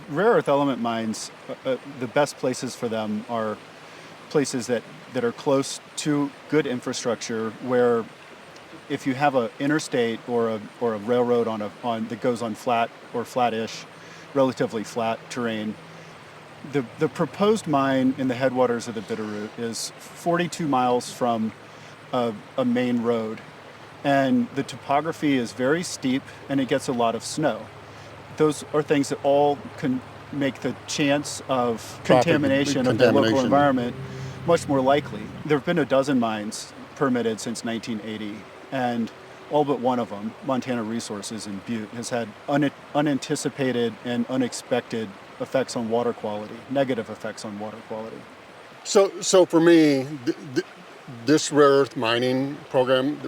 rare earth element mines, the best places for them are places that are close to good infrastructure, where if you have an interstate or a railroad on that goes on flat or flattish, relatively flat terrain, the proposed mine in the headwaters of the Bitterroot is 42 miles from a main road, and the topography is very steep and it gets a lot of snow. Those are things that all can make the chance of contamination of the local environment much more likely. There have been a dozen mines permitted since 1980, and all but one of them, Montana Resources in Butte, has had unanticipated and unexpected effects on water quality, negative effects on water quality. So for me, this rare earth mining program,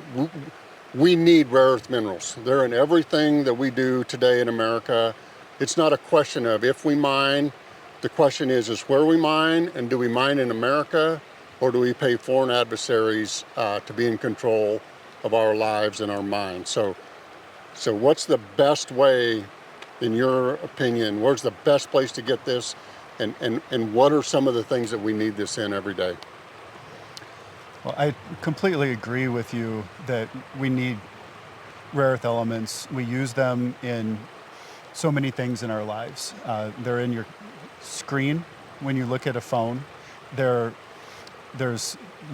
we need rare earth minerals. They're in everything that we do today in America. It's not a question of if we mine. The question is where we mine, and do we mine in America, or do we pay foreign adversaries to be in control of our lives and our mines? So what's the best way, in your opinion? Where's the best place to get this, and what are some of the things that we need this in every day? Well, I completely agree with you that we need rare earth elements. We use them in so many things in our lives. They're in your screen when you look at a phone. There's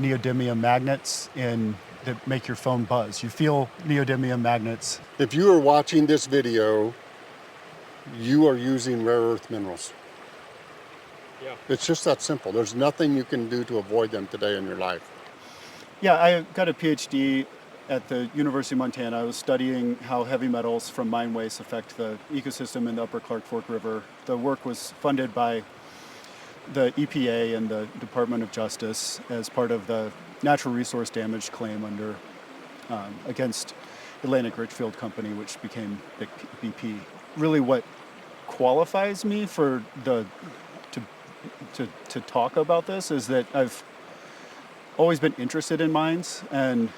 neodymium magnets that make your phone buzz. You feel neodymium magnets. If you are watching this video, you are using rare earth minerals. Yeah. It's just that simple. There's nothing you can do to avoid them today in your life. Yeah, I got a PhD at the University of Montana. I was studying how heavy metals from mine waste affect the ecosystem in the Upper Clark Fork River. The work was funded by the EPA and the Department of Justice as part of the natural resource damage claim against Atlantic Richfield Company, which became BP. Really, what qualifies me for to talk about this is that I've always been interested in mines, and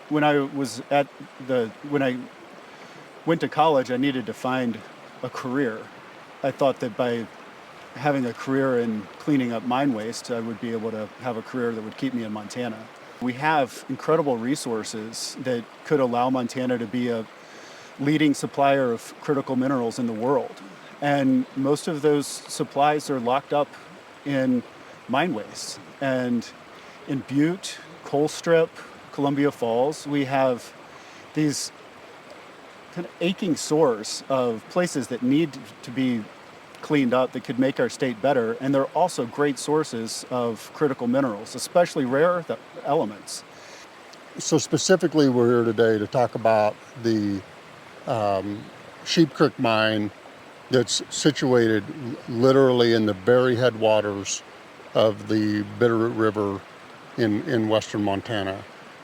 when I went to college, I needed to find a career. I thought that by having a career in cleaning up mine waste, I would be able to have a career that would keep me in Montana. We have incredible resources that could allow Montana to be a leading supplier of critical minerals in the world. And most of those supplies are locked up in mine waste. And in Butte, Colstrip, Columbia Falls, we have these kind of aching sores of places that need to be cleaned up that could make our state better. And they're also great sources of critical minerals, especially rare earth elements. So specifically, we're here today to talk about the SheepCreek Mine that's situated literally in the very headwaters of the Bitterroot River in western Montana.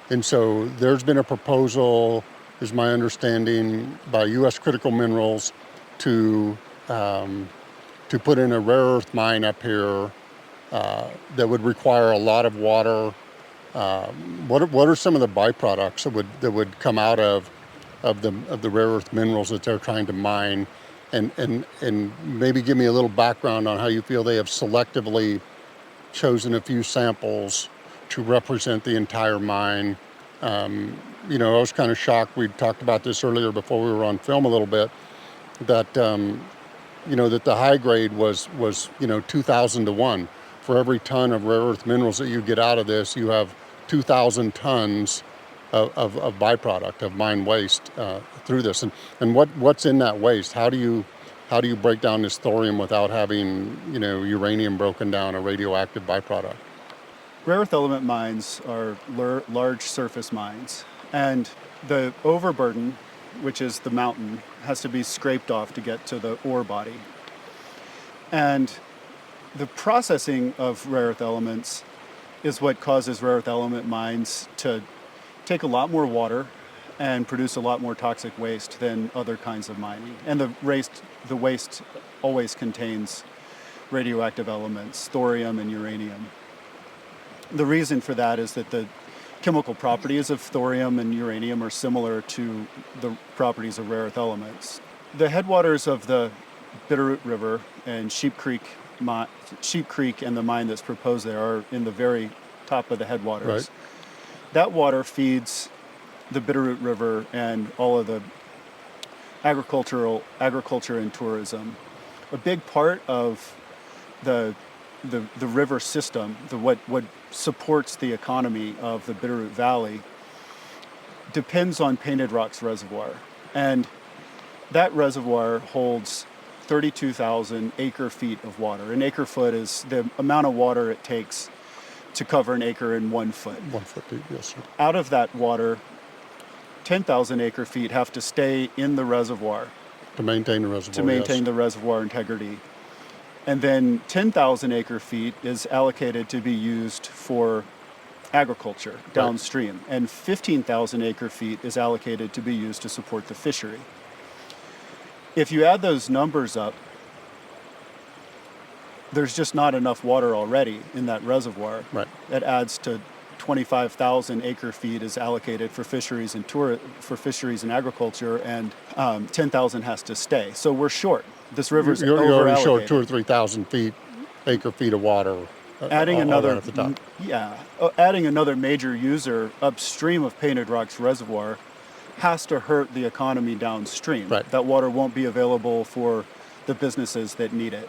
And so there's been a proposal, is my understanding, by U.S. Critical Minerals to put in a rare earth mine up here that would require a lot of water. What are some of the byproducts that would come out of the rare earth minerals that they're trying to mine? And maybe give me a little background on how you feel they have selectively chosen a few samples to represent the entire mine. I was kind of shocked. We talked about this earlier before we were on film a little bit, that that the high grade was 2,000 to 1. For every ton of rare earth minerals that you get out of this, you have 2,000 tons of byproduct of mine waste through this. And what's in that waste? How do you break down this thorium without having uranium broken down, a radioactive byproduct? Rare earth element mines are large surface mines, and the overburden, which is the mountain, has to be scraped off to get to the ore body. And the processing of rare earth elements is what causes rare earth element mines to take a lot more water and produce a lot more toxic waste than other kinds of mining. And the waste always contains radioactive elements, thorium and uranium. The reason for that is that the chemical properties of thorium and uranium are similar to the properties of rare earth elements. The headwaters of the Bitterroot River and Sheep Creek and the mine that's proposed there are in the very top of the headwaters. Right. That water feeds the Bitterroot River and all of the agriculture and tourism. A big part of the river system, what supports the economy of the Bitterroot Valley, depends on Painted Rocks Reservoir. And that reservoir holds 32,000 acre feet of water. An acre foot is the amount of water it takes to cover an acre in 1 foot. 1 foot deep, yes, sir. Out of that water, 10,000 acre feet have to stay in the reservoir To maintain the reservoir. to maintain yes. the reservoir integrity. And then 10,000 acre feet is allocated to be used for agriculture downstream. And 15,000 acre feet is allocated to be used to support the fishery. If you add those numbers up, there's just not enough water already in that reservoir. Right. It adds to 25,000 acre feet is allocated for fisheries and agriculture, and 10,000 has to stay. So we're short. This river's You're already over-allocated. short 2,000 or 3,000 acre feet of water. Adding all another, right at the top. adding another major user upstream of Painted Rocks Reservoir has to hurt the economy downstream. Right. That water won't be available for the businesses that need it.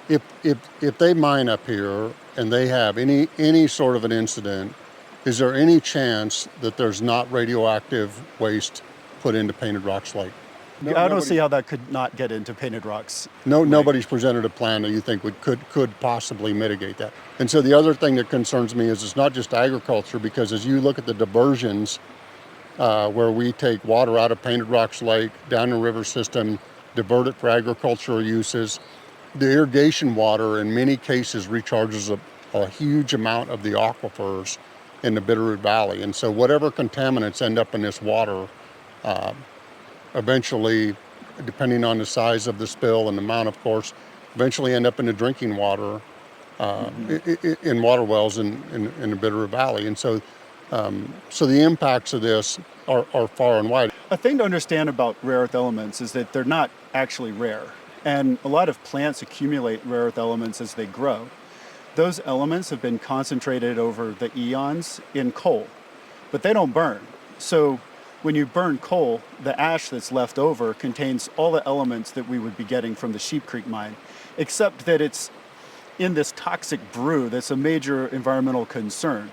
If they mine up here and they have any sort of an incident, is there any chance that there's not radioactive waste put into Painted Rocks Lake? I don't see how that could not get into Painted Rocks. Nobody's presented a plan that you think could possibly mitigate that. And so the other thing that concerns me is it's not just agriculture, because as you look at the diversions where we take water out of Painted Rocks Lake, down the river system, divert it for agricultural uses, the irrigation water in many cases recharges a huge amount of the aquifers in the Bitterroot Valley. And so whatever contaminants end up in this water, eventually, depending on the size of the spill and the amount, of course, eventually end up in the drinking water in water wells in the Bitterroot Valley. And so the impacts of this are far and wide. A thing to understand about rare earth elements is that they're not actually rare. And a lot of plants accumulate rare earth elements as they grow. Those elements have been concentrated over the eons in coal, but they don't burn. So when you burn coal, the ash that's left over contains all the elements that we would be getting from the SheepCreek Mine, except that it's in this toxic brew that's a major environmental concern.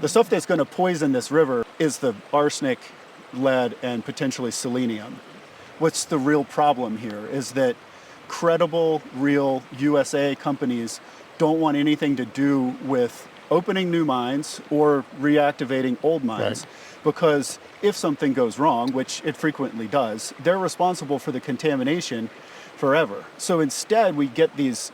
The stuff that's going to poison this river is the arsenic, lead, and potentially selenium. What's the real problem here is that credible, real USA companies don't want anything to do with opening new mines or reactivating old mines, because if something goes wrong, which it frequently does, they're responsible for the contamination forever. So instead, we get these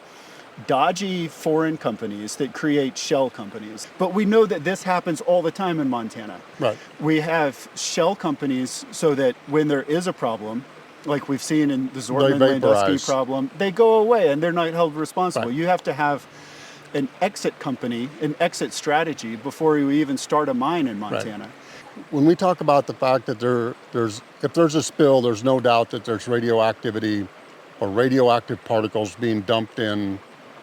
dodgy foreign companies that create shell companies. But we know that this happens all the time in Montana. Right. We have shell companies so that when there is a problem, like we've seen in the Zortman-Landusky problem, they go away and they're not held responsible. Right. You have to have an exit company, an exit strategy before you even start a mine in Montana. Right. When we talk about the fact that if there's a spill, there's no doubt that there's radioactivity or radioactive particles being dumped in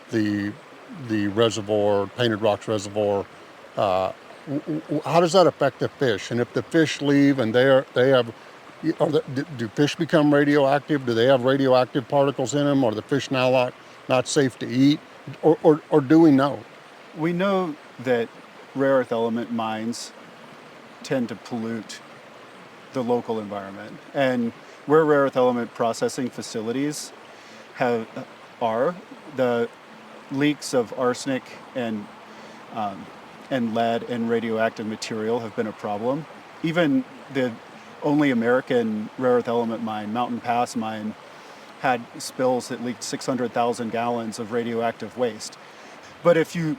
the reservoir, Painted Rocks Reservoir. How does that affect the fish? And if the fish leave and do fish become radioactive? Do they have radioactive particles in them? Are the fish now not safe to eat? Or do we know? We know that rare earth element mines tend to pollute the local environment. And where rare earth element processing facilities are, the leaks of arsenic and lead and radioactive material have been a problem. Even the only American rare earth element mine, Mountain Pass Mine, had spills that leaked 600,000 gallons of radioactive waste. But if you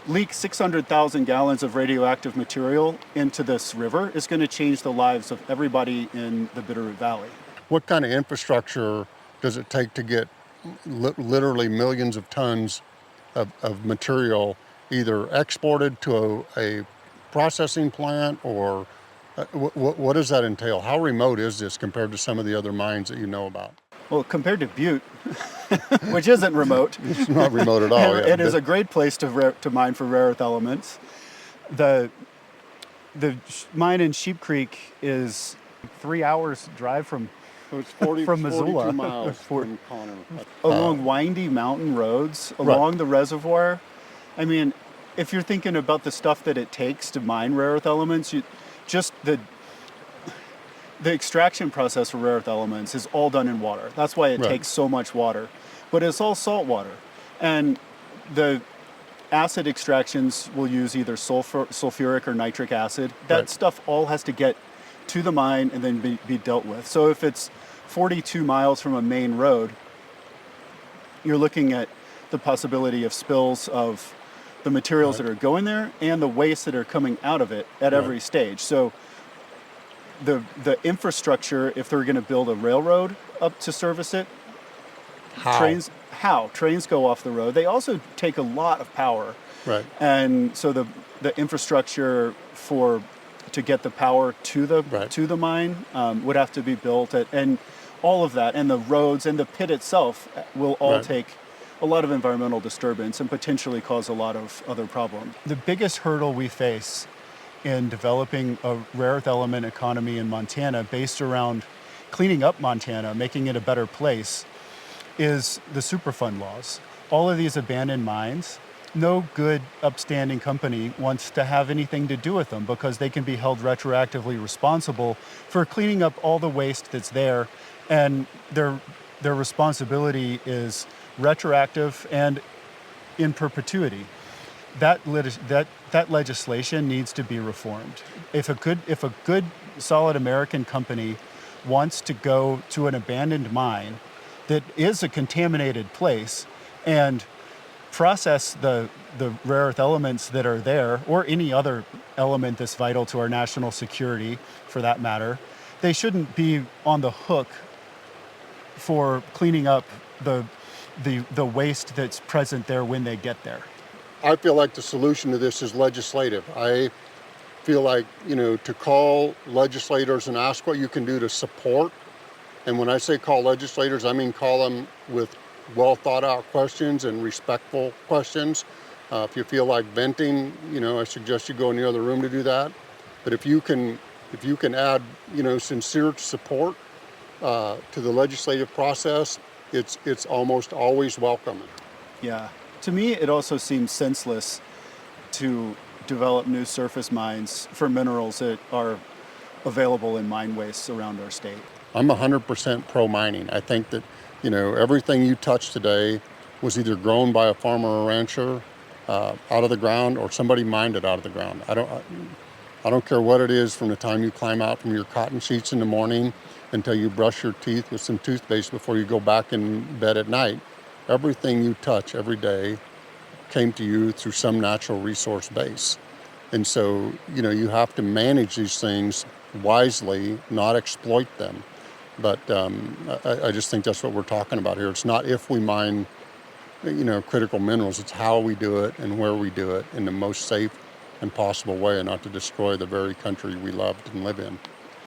leak 600,000 gallons of radioactive material into this river, it's going to change the lives of everybody in the Bitterroot Valley. What kind of infrastructure does it take to get literally millions of tons of material either exported to a processing plant, or what does that entail? How remote is this compared to some of the other mines that you know about? Well, compared to Butte, which isn't remote, It's not remote at all. it is a great place to mine for rare earth elements. The mine in SheepCreek is 3 hours drive from So it's 40, from 42 Missoula. miles from Connor. Along windy mountain roads, along the reservoir. I mean, if you're thinking about the stuff that it takes to mine rare earth elements, just the extraction process for rare earth elements is all done in water. That's why it takes so much water. But it's all salt water. And the acid extractions will use either sulfuric or nitric acid. That stuff all has to get to the mine and then be dealt with. So if it's 42 miles from a main road, you're looking at the possibility of spills of the materials that are going there and the waste that are coming out of it at every stage. So the infrastructure, if they're going to build a railroad up to service it, trains go off the road. They also take a lot of power, and so the infrastructure to get the power to the mine would have to be built, and all of that, and the roads and the pit itself will all take a lot of environmental disturbance and potentially cause a lot of other problems. The biggest hurdle we face in developing a rare earth element economy in Montana based around cleaning up Montana, making it a better place, is the Superfund laws. All of these abandoned mines, no good upstanding company wants to have anything to do with them because they can be held retroactively responsible for cleaning up all the waste that's there, and their responsibility is retroactive and in perpetuity. That legislation needs to be reformed. If a good solid American company wants to go to an abandoned mine that is a contaminated place and process the rare earth elements that are there, or any other element that's vital to our national security for that matter, they shouldn't be on the hook for cleaning up the waste that's present there when they get there. I feel like the solution to this is legislative. I feel like, to call legislators and ask what you can do to support. And when I say call legislators, I mean call them with well thought out questions and respectful questions. If you feel like venting, I suggest you go in the other room to do that. But if you can add, sincere support to the legislative process, it's almost always welcome. Yeah. To me, it also seems senseless to develop new surface mines for minerals that are available in mine wastes around our state. I'm 100% pro mining. I think that, everything you touched today was either grown by a farmer or rancher out of the ground, or somebody mined it out of the ground. I don't care what it is, from the time you climb out from your cotton sheets in the morning until you brush your teeth with some toothpaste before you go back in bed at night. Everything you touch every day came to you through some natural resource base. And so, you have to manage these things wisely, not exploit them. But I just think that's what we're talking about here. It's not if we mine, critical minerals, it's how we do it and where we do it in the most safe and possible way, and not to destroy the very country we love and live in.